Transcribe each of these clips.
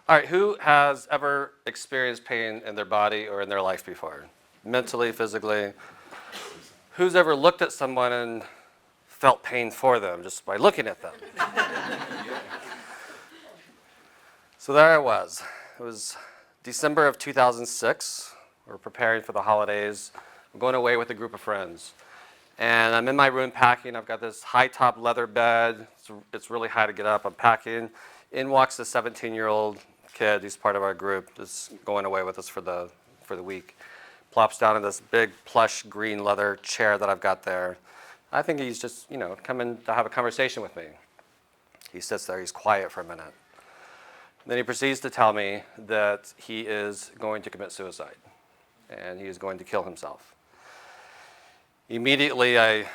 All right, who has ever experienced pain in their body or in their life before? Mentally, physically? Who's ever looked at someone and felt pain for them just by looking at them? So there I was. It was December of 2006. We're preparing for the holidays. I'm going away with a group of friends. And I'm in my room packing. I've got this high-top leather bed. It's really high to get up. I'm packing. In walks this 17-year-old kid. He's part of our group. Just going away with us for the week. Plops down in this big plush green leather chair that I've got there. I think he's just, coming to have a conversation with me. He sits there. He's quiet for a minute. Then he proceeds to tell me that he is going to commit suicide. And he is going to kill himself. Immediately, I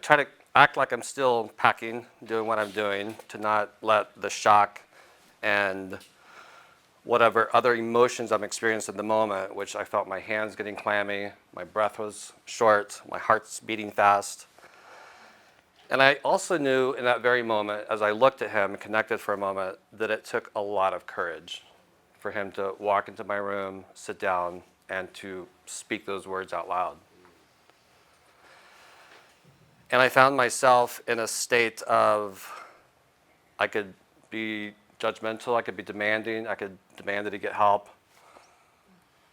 try to act like I'm still packing, doing what I'm doing, to not let the shock and whatever other emotions I'm experiencing at the moment, which I felt my hands getting clammy, my breath was short, my heart's beating fast. And I also knew in that very moment, as I looked at him and connected for a moment, that it took a lot of courage for him to walk into my room, sit down, and to speak those words out loud. And I found myself in a state of, I could be judgmental, I could be demanding, I could demand that he get help,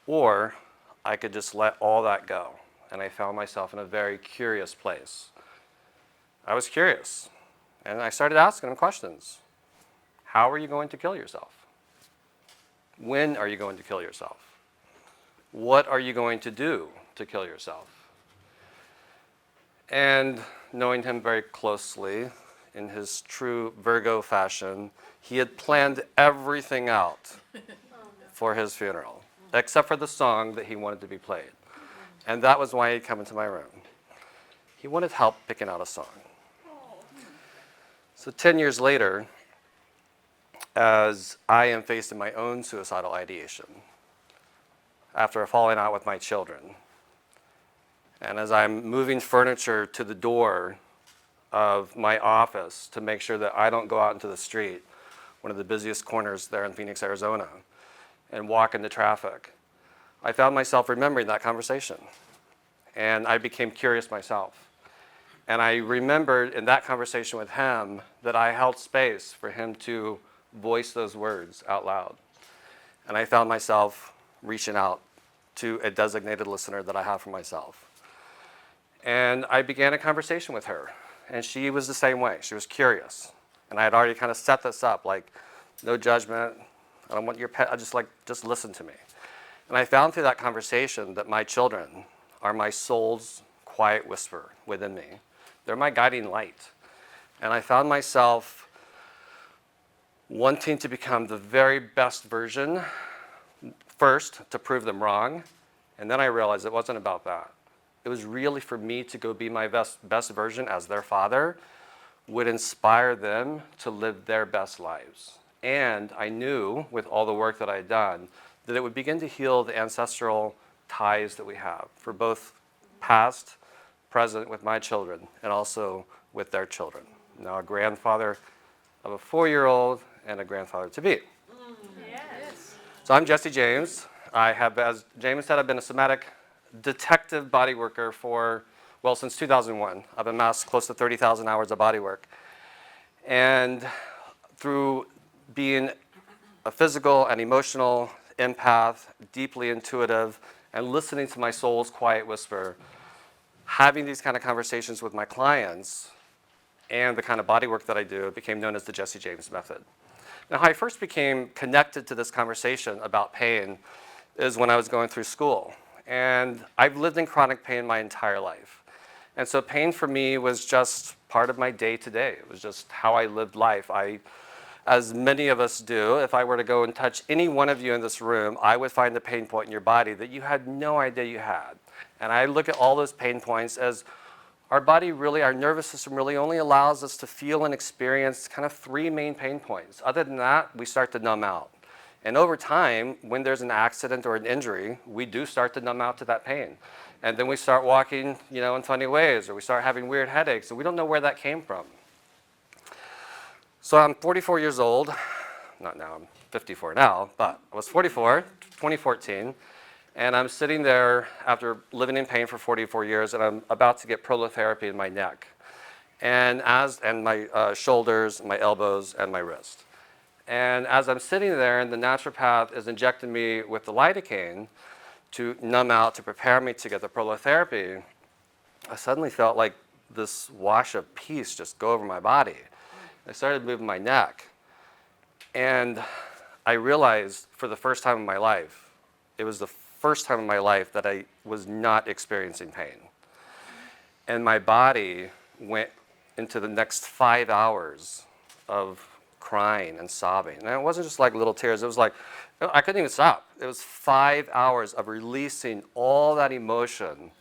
or I could just let all that go. And I found myself in a very curious place. I was curious, and I started asking him questions. How are you going to kill yourself? When are you going to kill yourself? What are you going to do to kill yourself? And knowing him very closely, in his true Virgo fashion, he had planned everything out for his funeral, except for the song that he wanted to be played. And that was why he'd come into my room. He wanted help picking out a song. So 10 years later, as I am facing my own suicidal ideation, after falling out with my children, and as I'm moving furniture to the door of my office to make sure that I don't go out into the street, one of the busiest corners there in Phoenix, Arizona, and walk into traffic, I found myself remembering that conversation. And I became curious myself. And I remembered in that conversation with him that I held space for him to voice those words out loud. And I found myself reaching out to a designated listener that I have for myself. And I began a conversation with her. And she was the same way. She was curious. And I had already kind of set this up, like, no judgment. I don't want your pet. Just listen to me. And I found through that conversation that my children are my soul's quiet whisper within me. They're my guiding light. And I found myself wanting to become the very best version, first to prove them wrong. And then I realized it wasn't about that. It was really for me to go be my best version as their father, would inspire them to live their best lives. And I knew, with all the work that I had done, that it would begin to heal the ancestral ties that we have for both past, present with my children, and also with their children. Now a grandfather of a 4-year-old and a grandfather-to-be. Yes. So I'm Jesse James. I have, as James said, I've been a somatic detective body worker since 2001. I've amassed close to 30,000 hours of body work. And through being a physical and emotional empath, deeply intuitive, and listening to my soul's quiet whisper, having these kind of conversations with my clients and the kind of body work that I do, it became known as the Jesse James method. Now, how I first became connected to this conversation about pain is when I was going through school. And I've lived in chronic pain my entire life. And so pain for me was just part of my day-to-day. It was just how I lived life. As many of us do, if I were to go and touch any one of you in this room, I would find a pain point in your body that you had no idea you had. And I look at all those pain points as our body really, our nervous system really only allows us to feel and experience kind of 3 main pain points. Other than that, we start to numb out. And over time, when there's an accident or an injury, we do start to numb out to that pain. And then we start walking, in funny ways, or we start having weird headaches, and we don't know where that came from. So I'm 44 years old. Not now, I'm 54 now, but I was 44, 2014, and I'm sitting there after living in pain for 44 years, and I'm about to get prolotherapy in my neck, and my shoulders, my elbows, and my wrist. And as I'm sitting there, and the naturopath is injecting me with the lidocaine to numb out, to prepare me to get the prolotherapy, I suddenly felt like this wash of peace just go over my body. I started moving my neck, and I realized for the first time in my life, it was the first time in my life that I was not experiencing pain. And my body went into the next 5 hours of crying and sobbing. And it wasn't just like little tears. It was like, I couldn't even stop. It was 5 hours of releasing all that emotion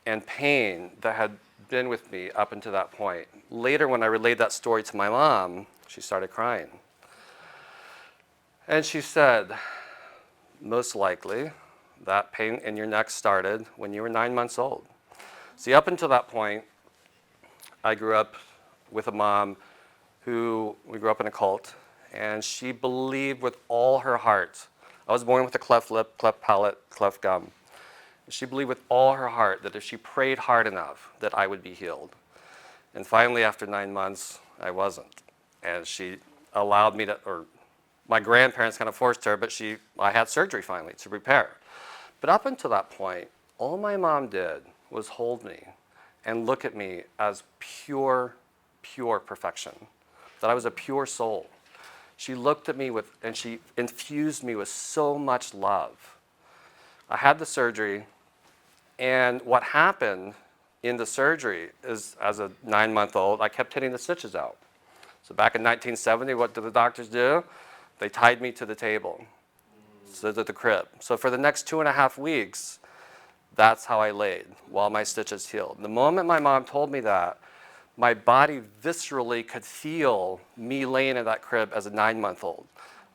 and pain that had been with me up until that point. Later, when I relayed that story to my mom, she started crying. And she said, most likely, that pain in your neck started when you were 9 months old. See, up until that point, I grew up with a mom we grew up in a cult, and she believed with all her heart. I was born with a cleft lip, cleft palate, cleft gum. She believed with all her heart that if she prayed hard enough, that I would be healed. And finally, after 9 months, I wasn't. And she allowed me to, or my grandparents kind of forced her, but I had surgery finally to repair. But up until that point, all my mom did was hold me and look at me as pure, pure perfection, that I was a pure soul. She looked at me and she infused me with so much love. I had the surgery, and what happened in the surgery is, as a 9-month-old, I kept hitting the stitches out. So back in 1970, what did the doctors do? They tied me to the table, so to the crib. So for the next 2.5 weeks, that's how I laid while my stitches healed. The moment my mom told me that, my body viscerally could feel me laying in that crib as a 9-month-old.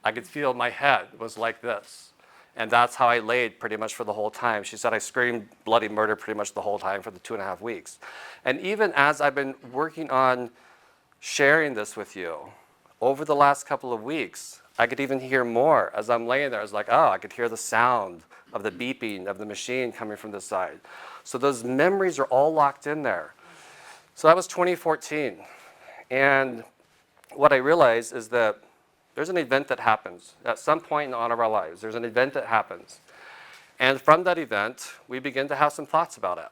I could feel my head was like this. And that's how I laid pretty much for the whole time. She said I screamed bloody murder pretty much the whole time for the 2.5 weeks. And even as I've been working on sharing this with you, over the last couple of weeks, I could even hear more. As I'm laying there, I was like, oh, I could hear the sound of the beeping of the machine coming from this side. So those memories are all locked in there. So that was 2014. And what I realized is that there's an event that happens. At some point in all of our lives, there's an event that happens. And from that event, we begin to have some thoughts about it.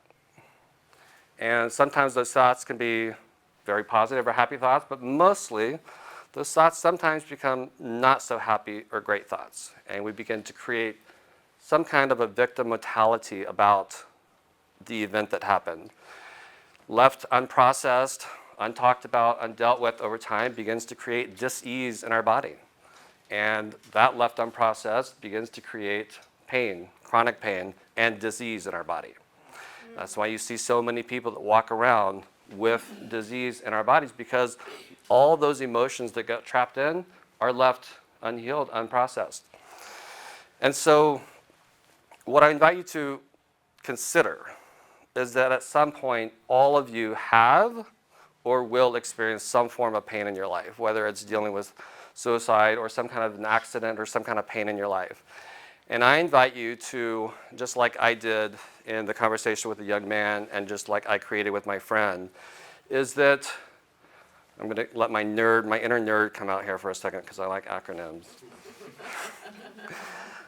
And sometimes those thoughts can be very positive or happy thoughts, but mostly those thoughts sometimes become not so happy or great thoughts. And we begin to create some kind of a victim mentality about the event that happened. Left unprocessed, untalked about, undealt with over time begins to create dis-ease in our body. And that left unprocessed begins to create pain, chronic pain, and disease in our body. That's why you see so many people that walk around with disease in our bodies, because all those emotions that got trapped in are left unhealed, unprocessed. And so what I invite you to consider is that at some point, all of you have or will experience some form of pain in your life, whether it's dealing with suicide or some kind of an accident or some kind of pain in your life. And I invite you to, just like I did in the conversation with the young man and just like I created with my friend, is that I'm going to let my inner nerd come out here for a second because I like acronyms.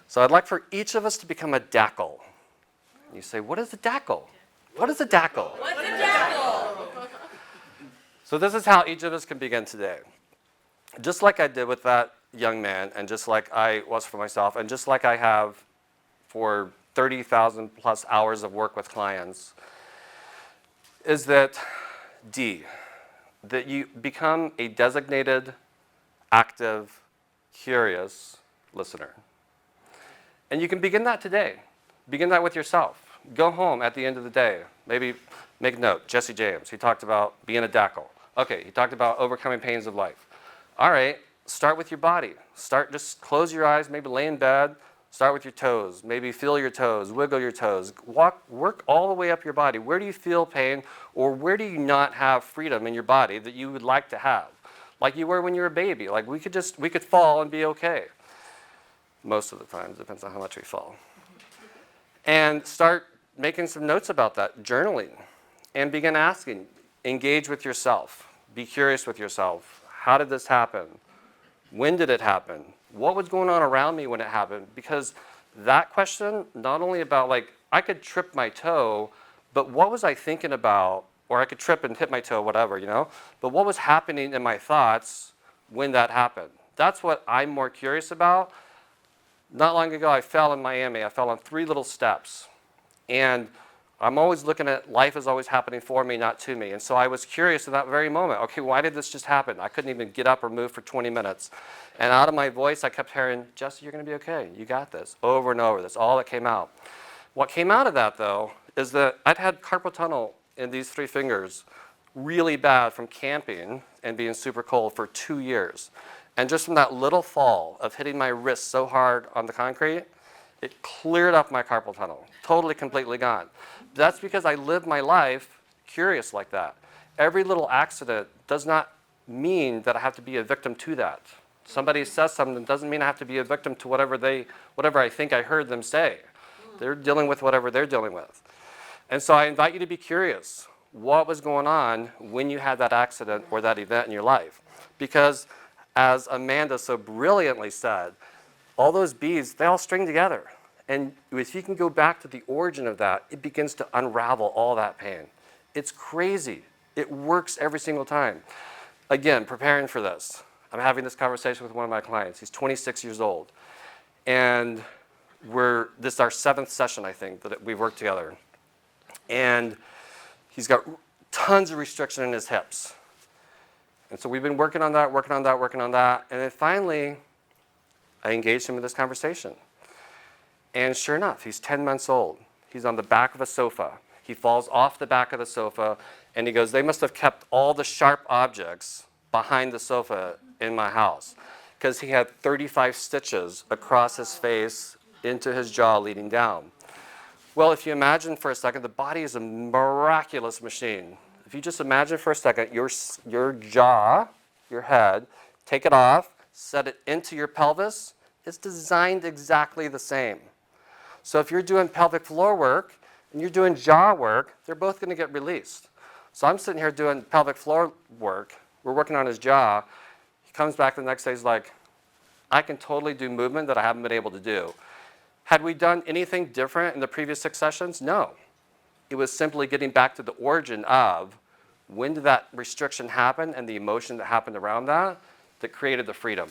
So I'd like for each of us to become a DACL. And you say, what is a DACL? What is a DACL? What's a jackal? So this is how each of us can begin today. Just like I did with that young man, and just like I was for myself, and just like I have for 30,000 plus hours of work with clients, is that D, that you become a designated, active, curious listener. And you can begin that today. Begin that with yourself. Go home at the end of the day. Maybe make a note. Jesse James, he talked about being a DACL. Okay, he talked about overcoming pains of life. All right, start with your body. Just close your eyes, maybe lay in bed. Start with your toes. Maybe feel your toes, wiggle your toes. Work all the way up your body. Where do you feel pain, or where do you not have freedom in your body that you would like to have? like you were when you were a baby. Like we could fall and be okay. Most of the time, depends on how much we fall. And start making some notes about that, journaling, and begin asking. Engage with yourself. Be curious with yourself. How did this happen? When did it happen? What was going on around me when it happened? Because that question, not only about like, I could trip my toe, but what was I thinking about? Or I could trip and hit my toe, whatever, you know? But what was happening in my thoughts when that happened? That's what I'm more curious about. Not long ago, I fell in Miami. I fell on 3 little steps. And I'm always looking at life is always happening for me, not to me. And so I was curious in that very moment, okay, why did this just happen? I couldn't even get up or move for 20 minutes. And out of my voice, I kept hearing, Jesse, you're going to be okay. You got this. Over and over. That's all that came out. What came out of that, though, is that I'd had carpal tunnel in these 3 fingers really bad from camping and being super cold for 2 years. And just from that little fall of hitting my wrist so hard on the concrete, it cleared up my carpal tunnel. Totally, completely gone. That's because I lived my life curious like that. Every little accident does not mean that I have to be a victim to that. Somebody says something doesn't mean I have to be a victim to whatever I think I heard them say. They're dealing with whatever they're dealing with. And so I invite you to be curious. What was going on when you had that accident or that event in your life? Because as Amanda so brilliantly said, all those beads, they all string together. And if you can go back to the origin of that, it begins to unravel all that pain. It's crazy. It works every single time. Again, preparing for this, I'm having this conversation with one of my clients. He's 26 years old. And this is our 7th session, I think, that we've worked together. And he's got tons of restriction in his hips. And so we've been working on that. And then finally, I engaged him in this conversation. And sure enough, he's 10 months old. He's on the back of a sofa. He falls off the back of the sofa, and he goes, they must have kept all the sharp objects behind the sofa in my house, because he had 35 stitches across his face into his jaw leading down. Well, if you imagine for a second, the body is a miraculous machine. If you just imagine for a second, your jaw, your head, take it off, set it into your pelvis, it's designed exactly the same. So if you're doing pelvic floor work and you're doing jaw work, they're both going to get released. So I'm sitting here doing pelvic floor work. We're working on his jaw. He comes back the next day, he's like, I can totally do movement that I haven't been able to do. Had we done anything different in the previous 6 sessions? No. It was simply getting back to the origin of when did that restriction happen and the emotion that happened around that created the freedom.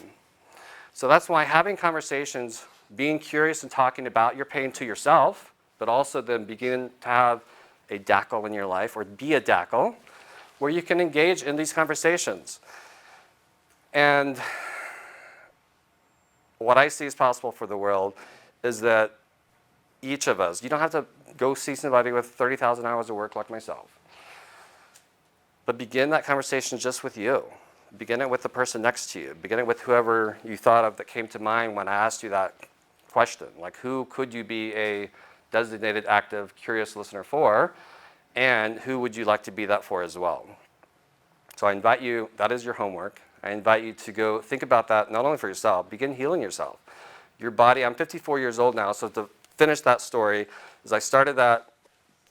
So that's why having conversations, being curious and talking about your pain to yourself, but also then begin to have a DACL in your life, or be a DACL, where you can engage in these conversations. And what I see is possible for the world is that each of us, you don't have to go see somebody with 30,000 hours of work like myself, but begin that conversation just with you. Begin it with the person next to you. Begin it with whoever you thought of that came to mind when I asked you that question. Like, who could you be a designated, active, curious listener for? And who would you like to be that for as well? So I invite you, that is your homework. I invite you to go think about that, not only for yourself, begin healing yourself. Your body, I'm 54 years old now, so to finish that story, is I started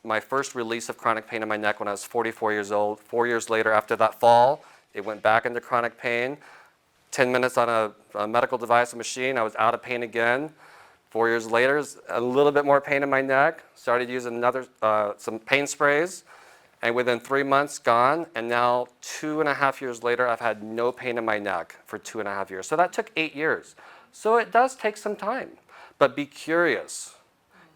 my first release of chronic pain in my neck when I was 44 years old. 4 years later, after that fall, it went back into chronic pain. 10 minutes on a medical device, a machine, I was out of pain again. 4 years later, a little bit more pain in my neck. Started using some pain sprays. And within 3 months, gone. And now 2.5 years later, I've had no pain in my neck for 2.5 years. So that took 8 years. So it does take some time. But be curious,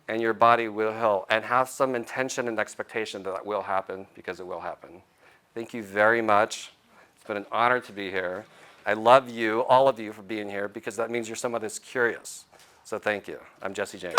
and your body will heal. And have some intention and expectation that that will happen, because it will happen. Thank you very much. It's been an honor to be here. I love you, all of you, for being here, because that means you're someone that's curious. So thank you. I'm Jesse James.